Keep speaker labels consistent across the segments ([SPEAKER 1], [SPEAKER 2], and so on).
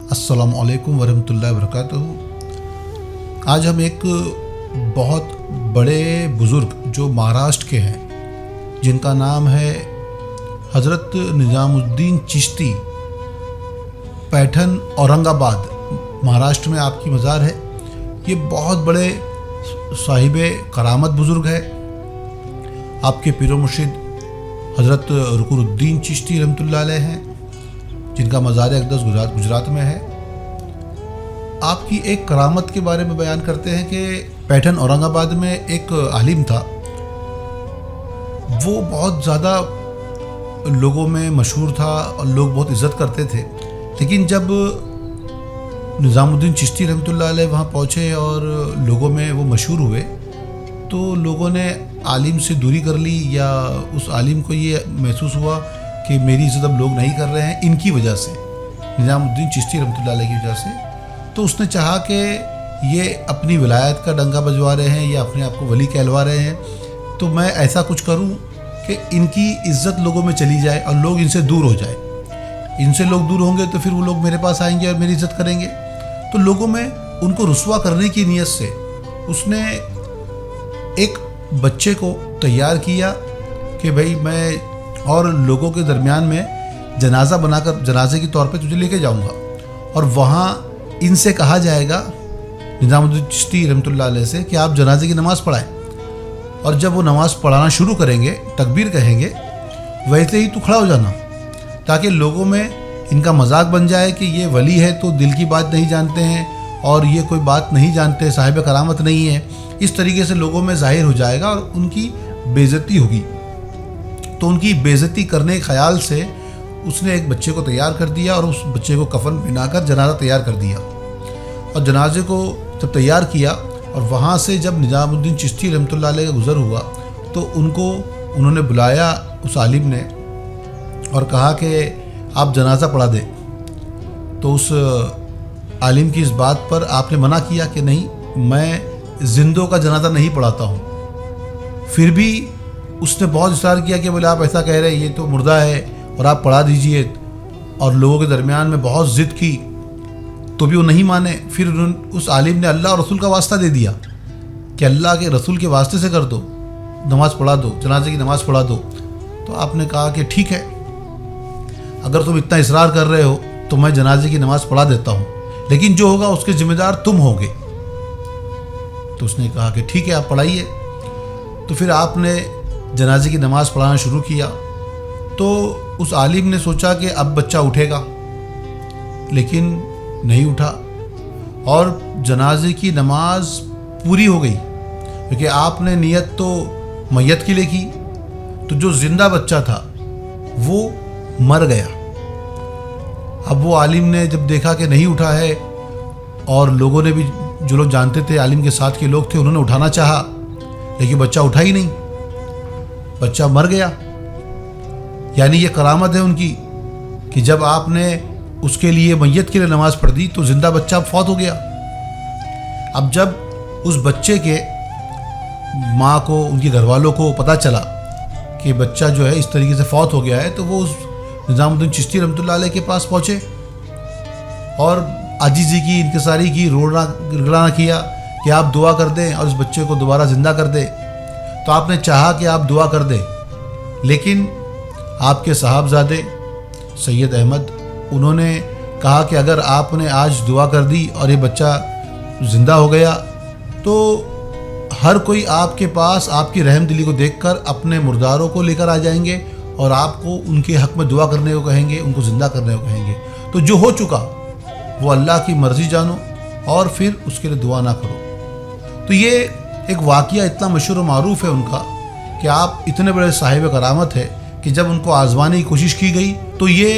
[SPEAKER 1] अस्सलाम वालेकुम वरहमतुल्लाहि वबरकातुहू। आज हम एक बहुत बड़े बुज़ुर्ग जो महाराष्ट्र के हैं, जिनका नाम है हज़रत निज़ामुद्दीन चिश्ती, पैठन औरंगाबाद महाराष्ट्र में आपकी मज़ार है। ये बहुत बड़े साहिबे करामत बुज़ुर्ग है। आपके पीर मुर्शिद हज़रत रुकनुद्दीन चिश्ती रहमतुल्लाह अलैह हैं, जिनका मज़ार अक़दस गुजरात में है। आपकी एक करामत के बारे में बयान करते हैं कि पैठन औरंगाबाद में एक आलिम था। वो बहुत ज़्यादा लोगों में मशहूर था और लोग बहुत इज़्ज़त करते थे। लेकिन जब निज़ामुद्दीन चिश्ती रहमतुल्लाह अलैह वहाँ पहुँचे और लोगों में वो मशहूर हुए, तो लोगों ने आलिम से दूरी कर ली, या उस आलिम को ये महसूस हुआ कि मेरी इज़्ज़त अब लोग नहीं कर रहे हैं इनकी वजह से, निज़ामुद्दीन चिश्ती रहमतुल्लाह अलैह की वजह से। तो उसने चाहा कि ये अपनी विलायत का डंका बजवा रहे हैं या अपने आप को वली कहलवा रहे हैं, तो मैं ऐसा कुछ करूं कि इनकी इज़्ज़त लोगों में चली जाए और लोग इनसे दूर हो जाए। इनसे लोग दूर होंगे तो फिर वो लोग मेरे पास आएंगे और मेरी इज़्ज़त करेंगे। तो लोगों में उनको रुस्वा करने की नीयत से उसने एक बच्चे को तैयार किया कि भाई मैं और लोगों के दरमियान में जनाजा बनाकर जनाजे के तौर पे तुझे लेके जाऊंगा, और वहाँ इनसे कहा जाएगा निज़ामुद्दीन चिश्ती रहमतुल्लाह अलैह से कि आप जनाजे की नमाज़ पढ़ाएं। और जब वो नमाज़ पढ़ाना शुरू करेंगे, तकबीर कहेंगे, वैसे ही तू खड़ा हो जाना, ताकि लोगों में इनका मजाक बन जाए कि ये वली है तो दिल की बात नहीं जानते हैं और ये कोई बात नहीं जानते, साहिब करामत नहीं है। इस तरीके से लोगों में ज़ाहिर हो जाएगा और उनकी बेइज्जती होगी। तो उनकी बेइज्जती करने के ख्याल से उसने एक बच्चे को तैयार कर दिया और उस बच्चे को कफन पहनाकर जनाजा तैयार कर दिया। और जनाजे को जब तैयार किया और वहाँ से जब निज़ामुद्दीन चिश्ती रहमतुल्लाह अलैह का गुज़र हुआ, तो उन्होंने बुलाया उस आलिम ने और कहा कि आप जनाजा पढ़ा दें। तो उस आलिम की इस बात पर आपने मना किया कि नहीं, मैं जिंदों का जनाजा नहीं पढ़ाता हूँ। फिर भी उसने बहुत इशरार किया कि बोले आप ऐसा कह रहे हैं, ये तो मुर्दा है और आप पढ़ा दीजिए। और लोगों के दरमियान में बहुत ज़िद की तो भी वो नहीं माने। फिर उस आलिम ने अल्लाह और रसूल का वास्ता दे दिया कि अल्लाह के रसूल के वास्ते से कर दो, नमाज़ पढ़ा दो, जनाजे की नमाज़ पढ़ा दो। तो आपने कहा कि ठीक है, अगर तुम इतना इसरार कर रहे हो तो मैं जनाजे की नमाज़ पढ़ा देता हूँ, लेकिन जो होगा उसके ज़िम्मेदार तुम होगे। तो उसने कहा कि ठीक है, आप पढ़ाइए। तो फिर आपने जनाजे की नमाज़ पढ़ाना शुरू किया। तो उस आलिम ने सोचा कि अब बच्चा उठेगा, लेकिन नहीं उठा और जनाजे की नमाज पूरी हो गई, क्योंकि आपने नियत तो मैयत के लिए की। तो जो ज़िंदा बच्चा था वो मर गया। अब वो आलिम ने जब देखा कि नहीं उठा है, और लोगों ने भी, जो लोग जानते थे, आलिम के साथ के लोग थे, उन्होंने उठाना चाहा, लेकिन बच्चा उठा ही नहीं, बच्चा मर गया। यानी ये करामत है उनकी कि जब आपने उसके लिए मैयत के लिए नमाज़ पढ़ दी तो ज़िंदा बच्चा फौत हो गया। अब जब उस बच्चे के माँ को, उनके घर वालों को पता चला कि बच्चा जो है इस तरीके से फौत हो गया है, तो वो उस निज़ामुद्दीन चिश्ती रहमतुल्लाह अलैह के पास पहुँचे और आजीज़ी की, इंकिसारी की, रोना गिड़गिड़ाना किया कि आप दुआ कर दें और इस बच्चे को दोबारा ज़िंदा कर दें। तो आपने चाहा कि आप दुआ कर दें, लेकिन आपके साहबजादे सैयद अहमद, उन्होंने कहा कि अगर आपने आज दुआ कर दी और ये बच्चा ज़िंदा हो गया, तो हर कोई आपके पास आपकी रहमदिली को देखकर अपने मुर्दारों को लेकर आ जाएंगे और आपको उनके हक़ में दुआ करने को कहेंगे, उनको ज़िंदा करने को कहेंगे। तो जो हो चुका वो अल्लाह की मर्ज़ी जानो और फिर उसके लिए दुआ ना करो। तो ये एक वाक़या इतना मशहूर और मारूफ़ है उनका कि आप इतने बड़े साहिब करामत है कि जब उनको आज़माने की कोशिश की गई तो ये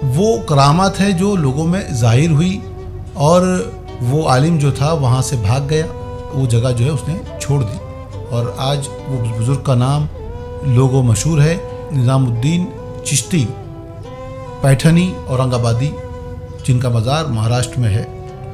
[SPEAKER 1] वो करामत है जो लोगों में ज़ाहिर हुई, और वो आलिम जो था वहाँ से भाग गया, वो जगह जो है उसने छोड़ दी। और आज वो बुज़ुर्ग का नाम लोगों मशहूर है, निज़ामुद्दीन चिश्ती पैठनी औरंगाबादी, जिनका मज़ार महाराष्ट्र में है।